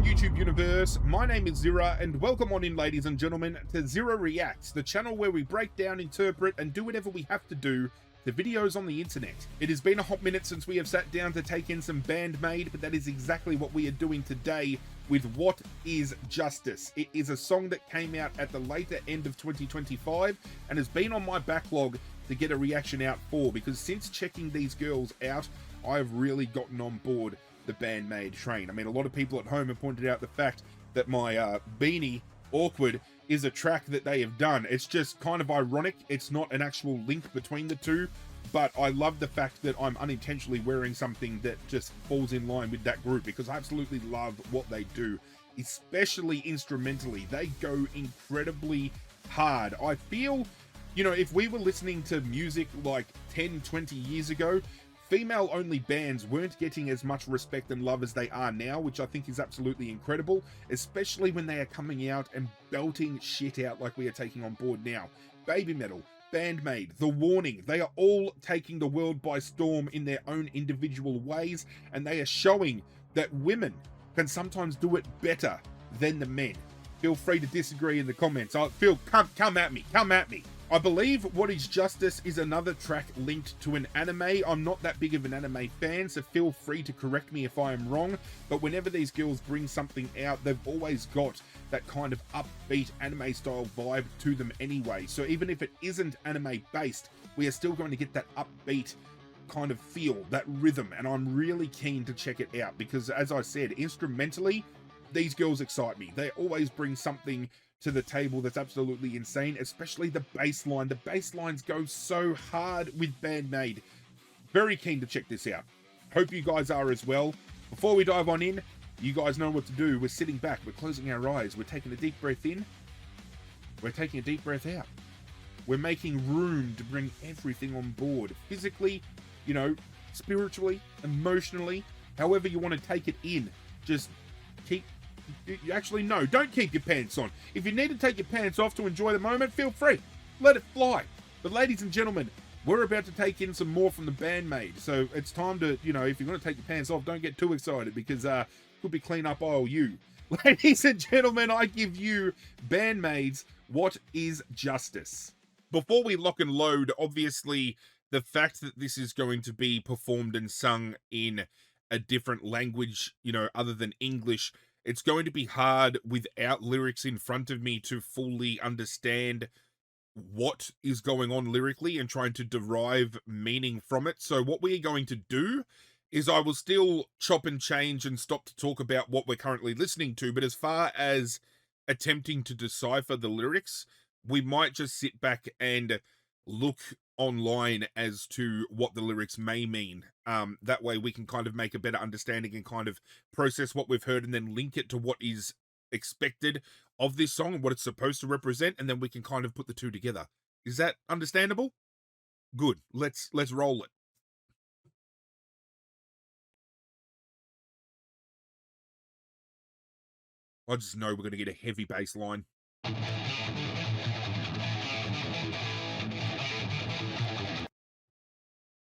YouTube universe, my name is Zirra, and welcome on in, ladies and gentlemen, to Zirra Reacts, the channel where we break down, interpret, and do whatever we have to do to videos on the internet. It has been a hot minute since we have sat down to take in some BAND-MAID, but that is exactly what we are doing today with What Is Justice. It is a song that came out at the later end of 2025 and has been on my backlog to get a reaction out for, because since checking these girls out, I've really gotten on board the BAND-MAID train. I mean, a lot of people at home have pointed out the fact that my Beanie Awkward is a track that they have done. It's just kind of ironic. It's not an actual link between the two, but I love the fact that I'm unintentionally wearing something that just falls in line with that group, because I absolutely love what they do, especially instrumentally. They go incredibly hard. I feel, you know, if we were listening to music like 10, 20 years ago, female-only bands weren't getting as much respect and love as they are now, which I think is absolutely incredible, especially when they are coming out and belting shit out like we are taking on board now. Baby Metal, BAND-MAID, The Warning, they are all taking the world by storm in their own individual ways, and they are showing that women can sometimes do it better than the men. Feel free to disagree in the comments. Come at me. I believe What Is Justice is another track linked to an anime. I'm not that big of an anime fan, so feel free to correct me if I am wrong, but whenever these girls bring something out, they've always got that kind of upbeat anime style vibe to them anyway. So even if it isn't anime based, we are still going to get that upbeat kind of feel, that rhythm, and I'm really keen to check it out because, as I said, instrumentally, these girls excite me. They always bring something to the table that's absolutely insane, especially the bass line. The bass lines go so hard with BAND-MAID. Very keen to check this out. Hope you guys are as well. Before we dive on in, you guys know what to do. We're sitting back, we're closing our eyes, we're taking a deep breath in, we're taking a deep breath out. We're making room to bring everything on board, physically, you know, spiritually, emotionally, however you want to take it in. Just keep, actually no, don't keep your pants on. If you need to take your pants off to enjoy the moment, feel free, let it fly. But ladies and gentlemen, we're about to take in some more from the BAND-MAID, so it's time to, you know, if you're going to take your pants off, don't get too excited, because could be clean up aisle you. Ladies and gentlemen, I give you BAND-MAID's What Is Justice. Before we lock and load, obviously the fact that this is going to be performed and sung in a different language, you know, other than English, it's going to be hard without lyrics in front of me to fully understand what is going on lyrically and trying to derive meaning from it. So what we are going to do is I will still chop and change and stop to talk about what we're currently listening to, but as far as attempting to decipher the lyrics, we might just sit back and look online as to what the lyrics may mean. That way we can kind of make a better understanding and kind of process what we've heard and then link it to what is expected of this song and what it's supposed to represent, and then we can kind of put the two together. Is that understandable? Good. Let's roll it. I just know we're going to get a heavy bass line.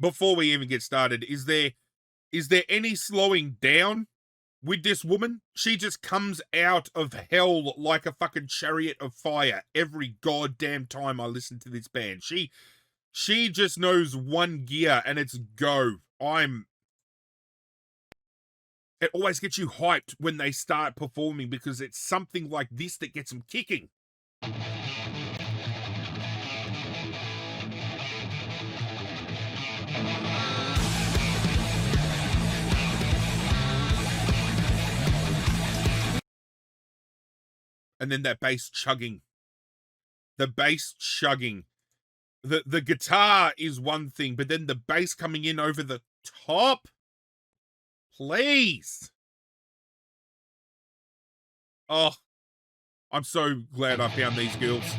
Before we even get started, is there any slowing down with this woman? She just comes out of hell like a fucking chariot of fire every goddamn time I listen to this band. She just knows one gear and it's go. It always gets you hyped when they start performing because it's something like this that gets them kicking. And then that bass chugging. The bass chugging. The guitar is one thing, but then the bass coming in over the top. Please. Oh, I'm so glad I found these girls.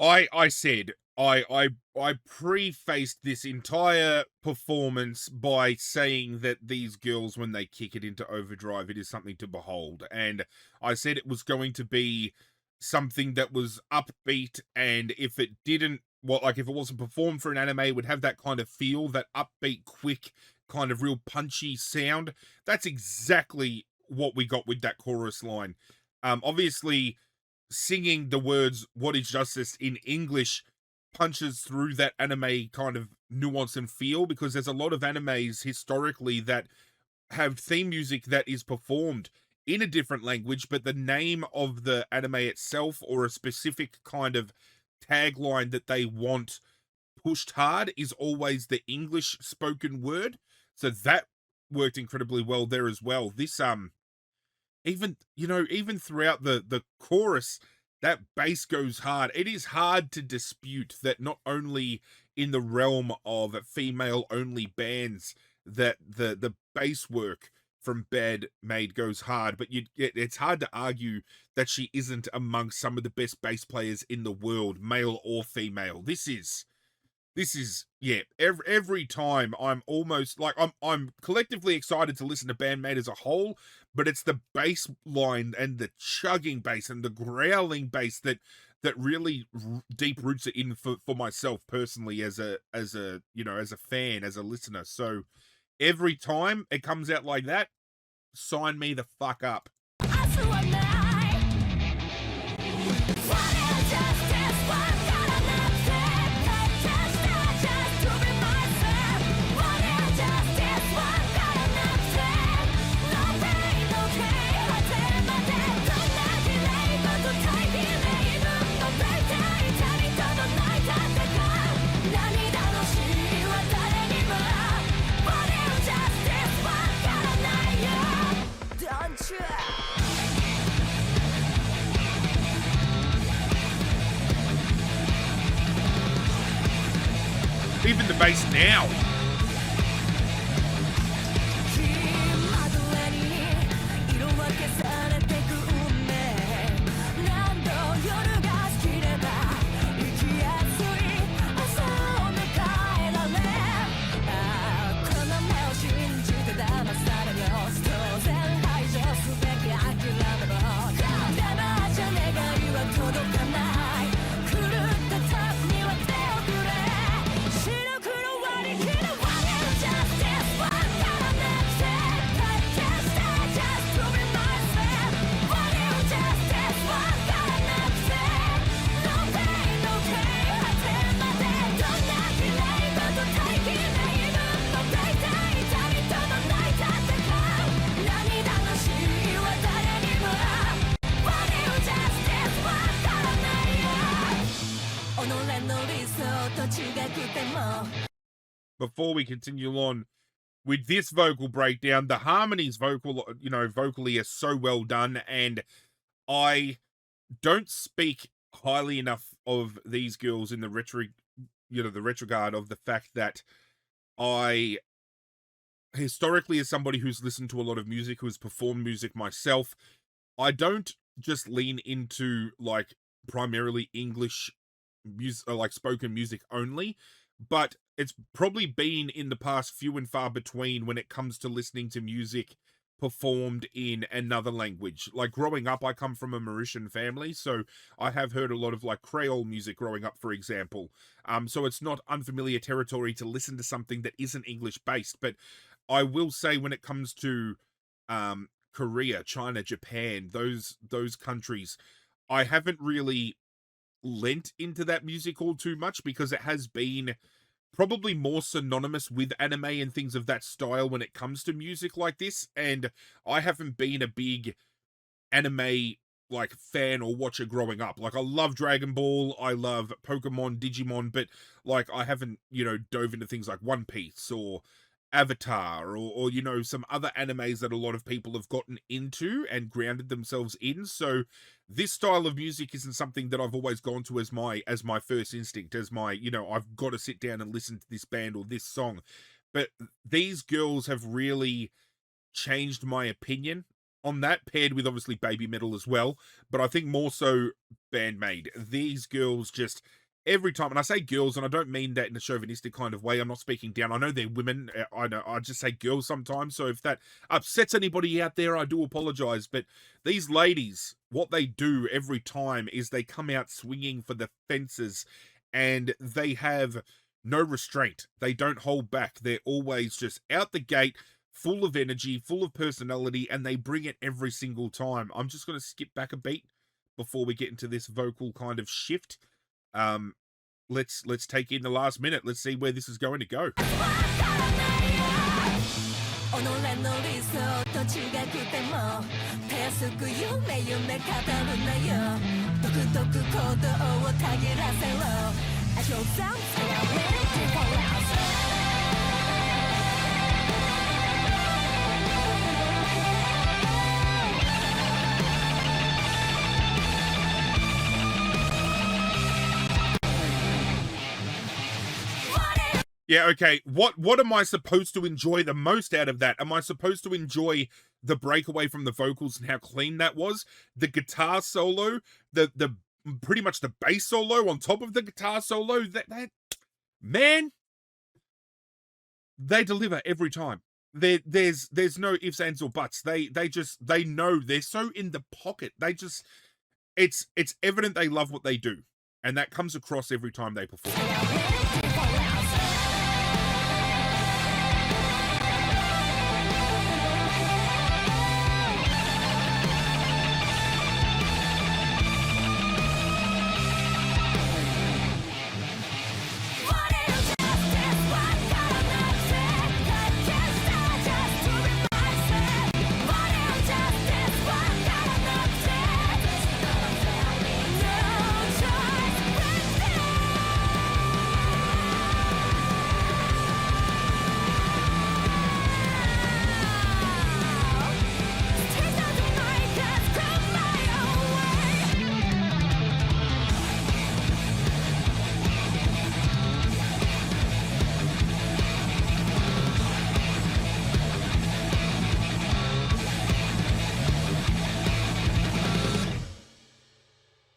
I said I prefaced this entire performance by saying that these girls, when they kick it into overdrive, it is something to behold. And I said it was going to be something that was upbeat, and if it didn't, well, like if it wasn't performed for an anime, it would have that kind of feel, that upbeat, quick, kind of real punchy sound. That's exactly what we got with that chorus line. Obviously, singing the words "What is justice" in English punches through that anime kind of nuance and feel, because there's a lot of animes historically that have theme music that is performed in a different language, but the name of the anime itself, or a specific kind of tagline that they want pushed hard, is always the English spoken word. So that worked incredibly well there as well. This even, even throughout the chorus, that bass goes hard. It is hard to dispute that, not only in the realm of female only bands, that the bass work from BAND-MAID goes hard, but it's hard to argue that she isn't amongst some of the best bass players in the world, male or female. This is yeah, every time I'm almost like, I'm collectively excited to listen to BAND-MAID as a whole, but it's the bass line and the chugging bass and the growling bass that really deep roots it in for myself personally, as a as a fan, as a listener. So every time it comes out like that, sign me the fuck up. Even the bass now. Before we continue on with this vocal breakdown, the harmonies vocally are so well done, and I don't speak highly enough of these girls in the retrogard of the fact that I, historically, as somebody who's listened to a lot of music, who's performed music myself, I don't just lean into like primarily English music, like spoken music only, but it's probably been in the past few and far between when it comes to listening to music performed in another language. Like, growing up, I come from a Mauritian family, so I have heard a lot of like Creole music growing up, for example. So it's not unfamiliar territory to listen to something that isn't English based. But I will say, when it comes to Korea, China, Japan, those countries, I haven't really lent into that music all too much, because it has been probably more synonymous with anime and things of that style when it comes to music like this. And I haven't been a big anime like fan or watcher growing up. Like, I love Dragon Ball, I love Pokemon, Digimon, but like, I haven't, dove into things like One Piece or Avatar, or some other animes that a lot of people have gotten into and grounded themselves in. So this style of music isn't something that I've always gone to as my first instinct, as my, I've got to sit down and listen to this band or this song. But these girls have really changed my opinion on that, paired with obviously Baby Metal as well, but I think more so BAND-MAID. These girls just every time, and I say girls, and I don't mean that in a chauvinistic kind of way. I'm not speaking down. I know they're women. I know. I just say girls sometimes. So if that upsets anybody out there, I do apologize. But these ladies, what they do every time is they come out swinging for the fences, and they have no restraint. They don't hold back. They're always just out the gate, full of energy, full of personality, and they bring it every single time. I'm just going to skip back a beat before we get into this vocal kind of shift. Let's take in the last minute. Let's see where this is going to go. Yeah, okay. What am I supposed to enjoy the most out of that? Am I supposed to enjoy the breakaway from the vocals and how clean that was? The guitar solo, the pretty much the bass solo on top of the guitar solo, that man, they deliver every time. There's no ifs, ands, or buts. They know, they're so in the pocket. It's evident they love what they do, and that comes across every time they perform.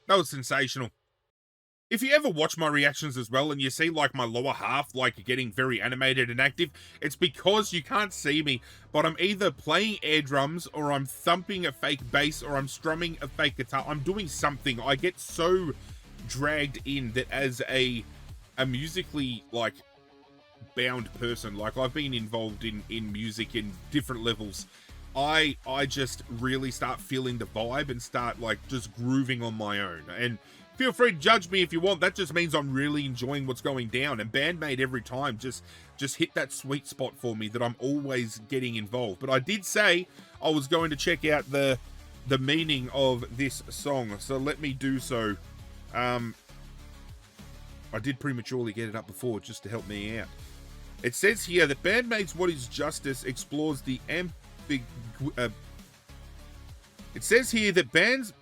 That was sensational. If you ever watch my reactions as well and you see like my lower half like getting very animated and active, it's because you can't see me, but I'm either playing air drums or I'm thumping a fake bass or I'm strumming a fake guitar. I'm doing something. I get so dragged in that as a musically like bound person, like I've been involved in music in different levels. I just really start feeling the vibe and start like just grooving on my own. And feel free to judge me if you want. That just means I'm really enjoying what's going down. And BAND-MAID every time just hit that sweet spot for me that I'm always getting involved. But I did say I was going to check out the meaning of this song, so let me do so. I did prematurely get it up before just to help me out. It says here that BAND-MAID's What Is Justice explores the it says here that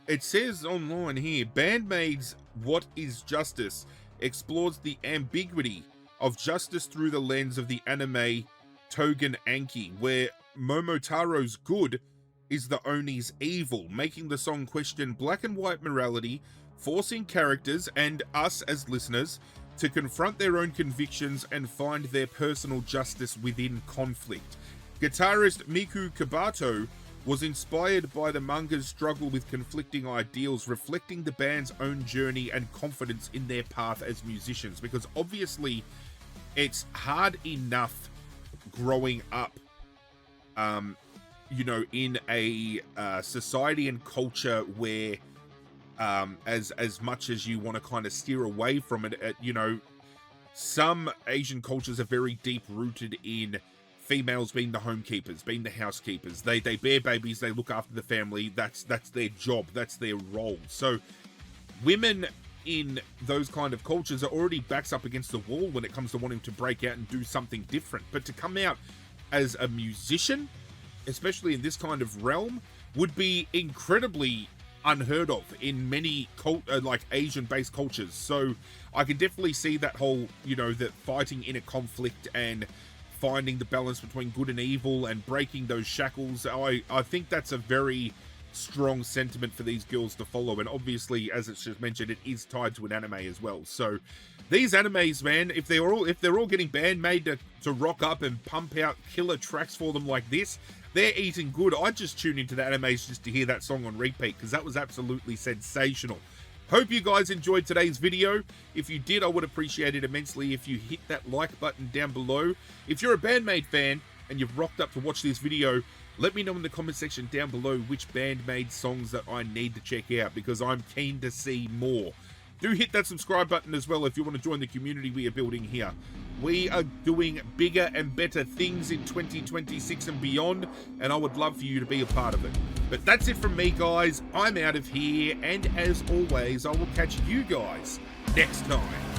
it says online here, BAND-MAID's What Is Justice explores the ambiguity of justice through the lens of the anime Togen Anki, where Momotaro's good is the Oni's evil, making the song question black and white morality, forcing characters and us as listeners to confront their own convictions and find their personal justice within conflict. Guitarist Miku Kabato was inspired by the manga's struggle with conflicting ideals, reflecting the band's own journey and confidence in their path as musicians, because obviously it's hard enough growing up, in a society and culture where as much as you want to kind of steer away from it, some Asian cultures are very deep rooted in females being the homekeepers, being the housekeepers. They bear babies, they look after the family. That's their job, that's their role. So women in those kind of cultures are already backs up against the wall when it comes to wanting to break out and do something different. But to come out as a musician, especially in this kind of realm, would be incredibly unheard of in many Asian-based cultures. So I can definitely see that whole, that fighting in a conflict and finding the balance between good and evil and breaking those shackles. I think that's a very strong sentiment for these girls to follow. And obviously, as it's just mentioned, it is tied to an anime as well. So these animes, man, if they're all getting BAND-MAID to rock up and pump out killer tracks for them like this, they're eating good. I just tune into the animes just to hear that song on repeat, because that was absolutely sensational. Hope you guys enjoyed today's video. If you did, I would appreciate it immensely if you hit that like button down below. If you're a BAND-MAID fan and you've rocked up to watch this video, let me know in the comment section down below which BAND-MAID songs that I need to check out, because I'm keen to see more. Do hit that subscribe button as well if you want to join the community we are building here. We are doing bigger and better things in 2026 and beyond, and I would love for you to be a part of it. But that's it from me, guys. I'm out of here, and as always, I will catch you guys next time.